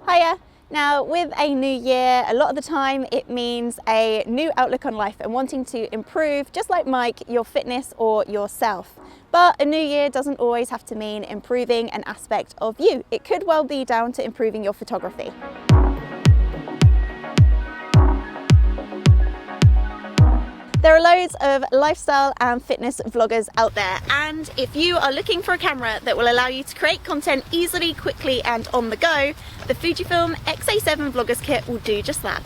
Hiya! Now, with a new year, a lot of the time it means a new outlook on life and wanting to improve, just like Mike, your fitness or yourself. But a new year doesn't always have to mean improving an aspect of you. It could well be down to improving your photography. There are loads of lifestyle and fitness vloggers out there, and if you are looking for a camera that will allow you to create content easily, quickly and on the go, the Fujifilm X-A7 Vlogger Kit will do just that.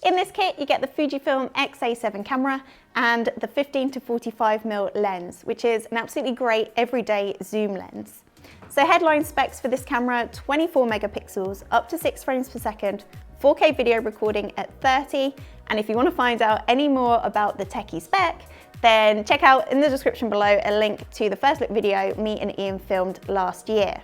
In this kit you get the Fujifilm X-A7 camera and the 15 to 45mm lens, which is an absolutely great everyday zoom lens. So headline specs for this camera: 24 megapixels, up to 6 frames per second, 4K video recording at 30, and if you want to find out any more about the techie spec, then check out in the description below a link to the first look video me and Ian filmed last year.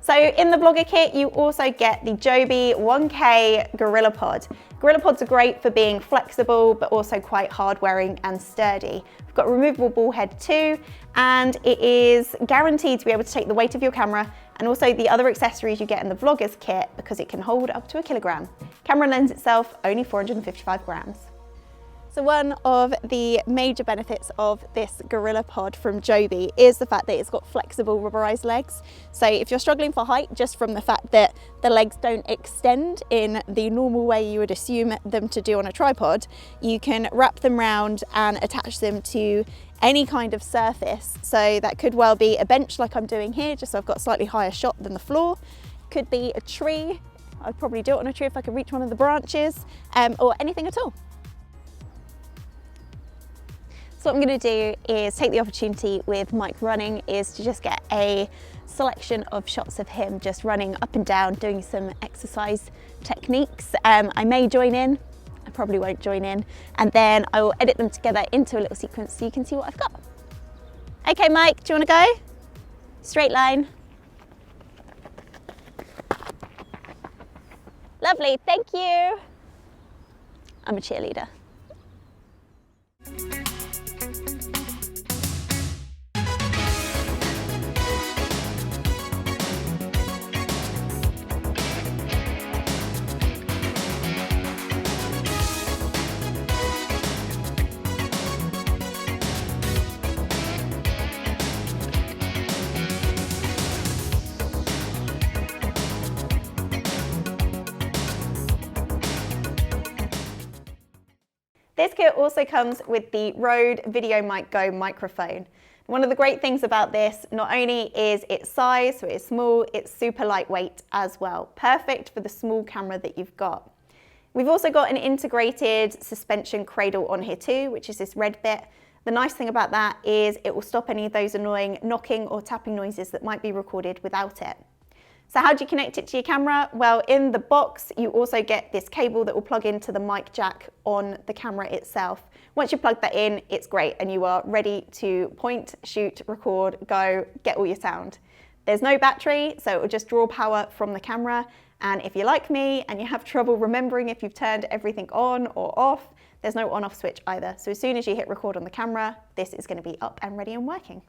So in the Vlogger Kit you also get the Joby 1K GorillaPod. GorillaPods are great for being flexible but also quite hard wearing and sturdy. We've got a removable ball head too, and it is guaranteed to be able to take the weight of your camera and also the other accessories you get in the Vlogger's Kit, because it can hold up to 1 kilogram. Camera lens itself only 455 grams. So one of the major benefits of this GorillaPod from Joby is the fact that it's got flexible rubberized legs. So if you're struggling for height, just from the fact that the legs don't extend in the normal way you would assume them to do on a tripod, you can wrap them round and attach them to any kind of surface. So that could well be a bench like I'm doing here, just so I've got a slightly higher shot than the floor. Could be a tree. I'd probably do it on a tree if I could reach one of the branches, or anything at all. So what I'm going to do is take the opportunity with Mike running is to just get a selection of shots of him just running up and down, doing some exercise techniques. I may join in, I probably won't join in, and then I will edit them together into a little sequence so you can see what I've got. Okay Mike, do you want to go? Straight line. Lovely, thank you. I'm a cheerleader. This kit also comes with the Rode Video Mic Go microphone. One of the great things about this, not only is its size, so it's small, it's super lightweight as well. Perfect for the small camera that you've got. We've also got an integrated suspension cradle on here too, which is this red bit. The nice thing about that is it will stop any of those annoying knocking or tapping noises that might be recorded without it. So how do you connect it to your camera? Well, in the box, you also get this cable that will plug into the mic jack on the camera itself. Once you plug that in, it's great and you are ready to point, shoot, record, go, get all your sound. There's no battery, so it will just draw power from the camera. And if you're like me and you have trouble remembering if you've turned everything on or off, there's no on-off switch either. So as soon as you hit record on the camera, this is going to be up and ready and working.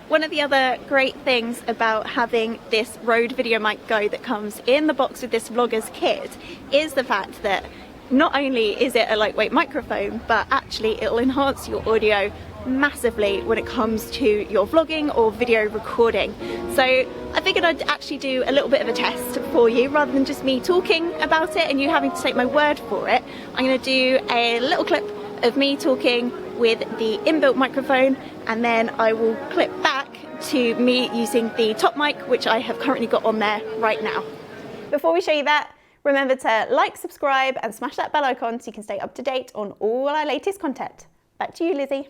One of the other great things about having this Rode Video Mic Go that comes in the box with this Vlogger's Kit is the fact that not only is it a lightweight microphone, but actually it'll enhance your audio massively when it comes to your vlogging or video recording. So I figured I'd actually do a little bit of a test for you rather than just me talking about it and you having to take my word for it. I'm going to do a little clip of me talking with the inbuilt microphone, and then I will clip back to me using the top mic, which I have currently got on there right now. Before we show you that, remember to like, subscribe and smash that bell icon so you can stay up to date on all our latest content. Back to you, Lizzie.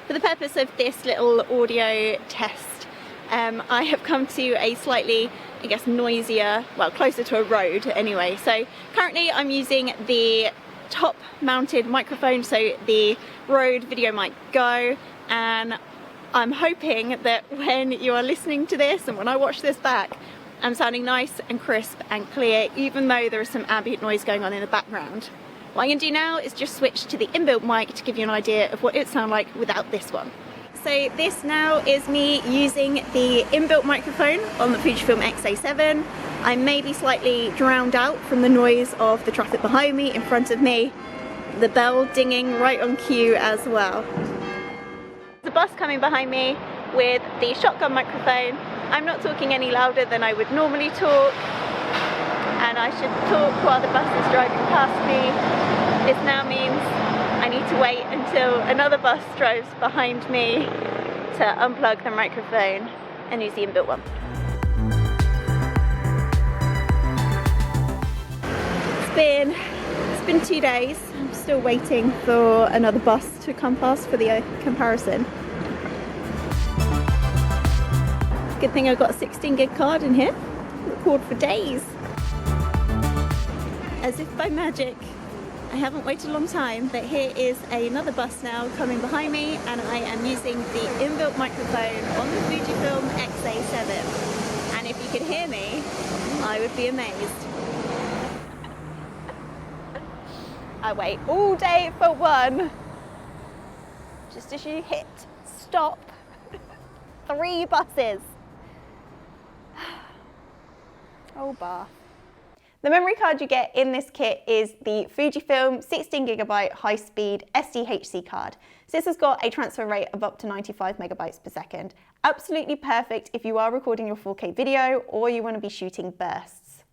For the purpose of this little audio test, I have come to a slightly, I guess, noisier, well, closer to a road anyway. So currently I'm using the top mounted microphone, so the Rode Video Mic Go, and I'm hoping that when you are listening to this and when I watch this back, I'm sounding nice and crisp and clear, even though there is some ambient noise going on in the background. What I'm going to do now is just switch to the inbuilt mic to give you an idea of what it would sound like without this one. So this now is me using the inbuilt microphone on the Fujifilm X-A7. I may be slightly drowned out from the noise of the traffic behind me, in front of me, the bell dinging right on cue as well. The bus coming behind me with the shotgun microphone. I'm not talking any louder than I would normally talk, and I should talk while the bus is driving past me. This now means I need to wait until another bus drives behind me to unplug the microphone and use the inbuilt one. It's been 2 days. I'm still waiting for another bus to come past for the comparison. Good thing I've got a 16 gig card in here. Record for days. As if by magic, I haven't waited a long time, but here is another bus now coming behind me, and I am using the inbuilt microphone on the Fujifilm X-A7. And if you could hear me, I would be amazed. I wait all day for one, just as you hit stop. 3 buses. Oh, Bath. The memory card you get in this kit is the Fujifilm 16GB high-speed SDHC card. So this has got a transfer rate of up to 95 megabytes per second. Absolutely perfect if you are recording your 4K video or you want to be shooting bursts.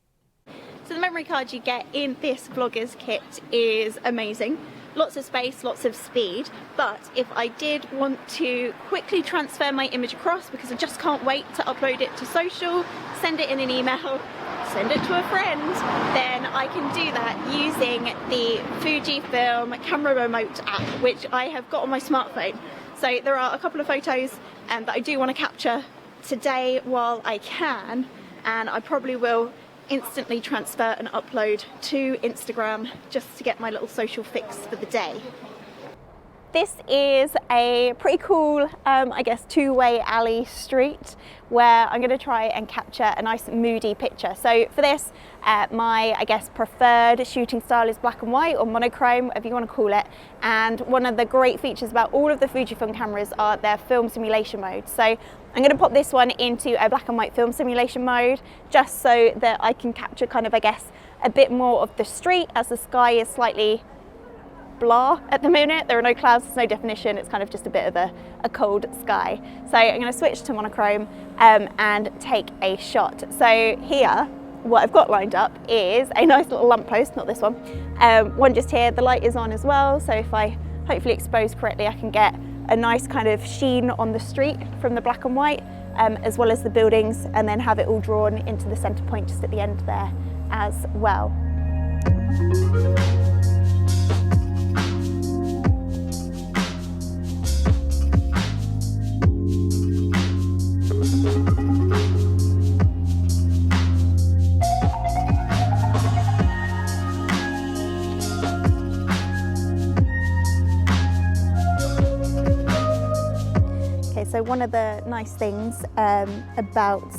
So the memory card you get in this vlogger's kit is amazing. Lots of space, lots of speed, but if I did want to quickly transfer my image across, because I just can't wait to upload it to social, send it in an email, send it to a friend, then I can do that using the Fujifilm camera remote app, which I have got on my smartphone. So there are a couple of photos that I do want to capture today while I can, and I probably will instantly transfer and upload to Instagram just to get my little social fix for the day. This is a pretty cool, I guess, two-way alley street where I'm going to try and capture a nice moody picture. So for this, my, I guess, preferred shooting style is black and white or monochrome, whatever you want to call it. And one of the great features about all of the Fujifilm cameras are their film simulation mode. So I'm going to pop this one into a black and white film simulation mode just so that I can capture kind of, I guess, a bit more of the street as the sky is slightly blah at the minute. There are no clouds, there's no definition, it's kind of just a bit of a cold sky. So I'm going to switch to monochrome and take a shot. So here, what I've got lined up is a nice little lamppost, not this one, one just here. The light is on as well, so if I hopefully expose correctly, I can get a nice kind of sheen on the street from the black and white, as well as the buildings, and then have it all drawn into the center point just at the end there as well. So one of the nice things about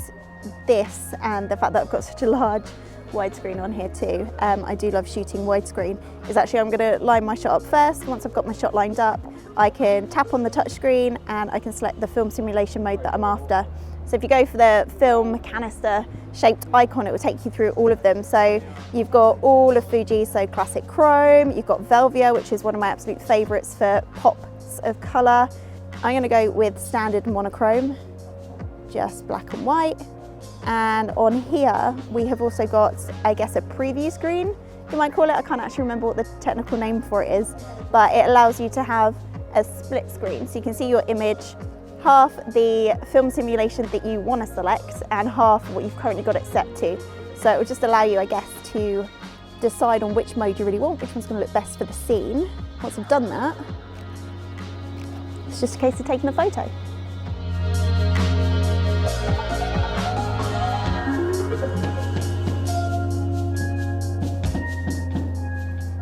this, and the fact that I've got such a large widescreen on here too, I do love shooting widescreen, is actually I'm going to line my shot up first. Once I've got my shot lined up, I can tap on the touchscreen and I can select the film simulation mode that I'm after. So if you go for the film canister shaped icon, it will take you through all of them. So you've got all of Fuji, so classic chrome, you've got Velvia, which is one of my absolute favorites for pops of color. I'm going to go with standard monochrome, just black and white. And on here, we have also got, I guess, a preview screen, you might call it. I can't actually remember what the technical name for it is, but it allows you to have a split screen. So you can see your image, half the film simulation that you want to select and half what you've currently got it set to. So it will just allow you, I guess, to decide on which mode you really want, which one's going to look best for the scene. Once I've done that, it's just a case of taking a photo.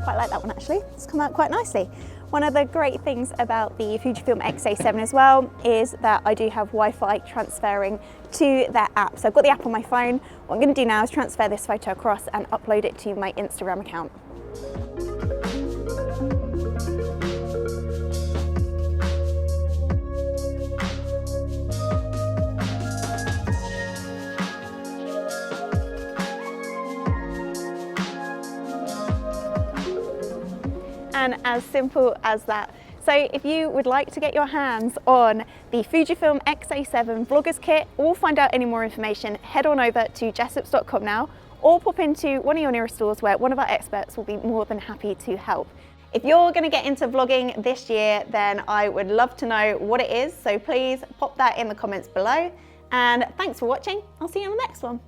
Quite like that one actually, it's come out quite nicely. One of the great things about the Fujifilm X-A7 as well is that I do have Wi-Fi transferring to that app. So I've got the app on my phone. What I'm going to do now is transfer this photo across and upload it to my Instagram account. and as simple as that. So if you would like to get your hands on the Fujifilm X-A7 Vlogger Kit or find out any more information, head on over to jessops.com now, or pop into one of your nearest stores where one of our experts will be more than happy to help. If you're going to get into vlogging this year, then I would love to know what it is. So please pop that in the comments below. And thanks for watching. I'll see you on the next one.